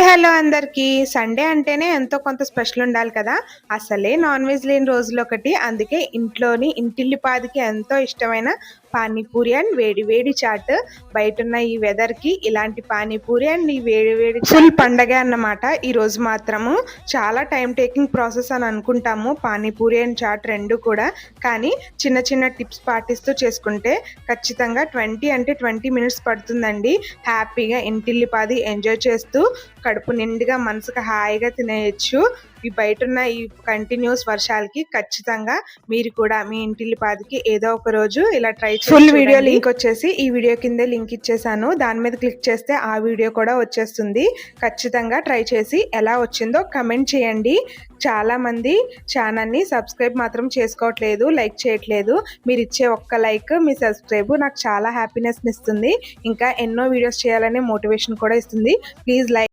Hello అందరికీ. Sunday అంటేనే ఎంతో కొంత స్పెషల్ ఉండాలి కదా! అసలే నాన్ వెజ్ లేని రోజులొకటి. అందుకే ఇంటిల్లిపాదికి ఎంతో ఇష్టమైన పానీపూరి అండ్ వేడి వేడి చాట్. బయటున్న ఈ వెదర్‌కి ఇలాంటి పానీపూరి అండ్ ఈ వేడి వేడి ఫుల్ పండగే అన్నమాట. ఈరోజు మాత్రము చాలా టైమ్ టేకింగ్ ప్రాసెస్ అని అనుకుంటాము పానీపూరి అండ్ చాట్ 2 కూడా. కానీ చిన్న చిన్న టిప్స్ పాటిస్తూ చేసుకుంటే ఖచ్చితంగా 20 మినిట్స్ పడుతుందండి. హ్యాపీగా ఇంటిల్లిపాది ఎంజాయ్ చేస్తూ కడుపు నిండుగా మనసుకు హాయిగా తినేయొచ్చు. ఈ బయటున్న ఈ కంటిన్యూస్ వర్షాలకి ఖచ్చితంగా మీరు కూడా మీ ఇంటిల్లిపాదికి ఏదో ఒక రోజు ఇలా ట్రై చేసి ఫుల్ వీడియో లింక్ వచ్చేసి ఈ వీడియో కిందే లింక్ ఇచ్చేసాను. దాని మీద క్లిక్ చేస్తే ఆ వీడియో కూడా వచ్చేస్తుంది. ఖచ్చితంగా ట్రై చేసి ఎలా వచ్చిందో కమెంట్ చేయండి. చాలా మంది ఛానల్ని సబ్స్క్రైబ్ మాత్రం చేసుకోవట్లేదు, లైక్ చేయట్లేదు. మీరు ఇచ్చే ఒక్క లైక్, మీ సబ్స్క్రైబ్ నాకు చాలా హ్యాపీనెస్ని ఇస్తుంది. ఇంకా ఎన్నో వీడియోస్ చేయాలనే మోటివేషన్ కూడా ఇస్తుంది. Please like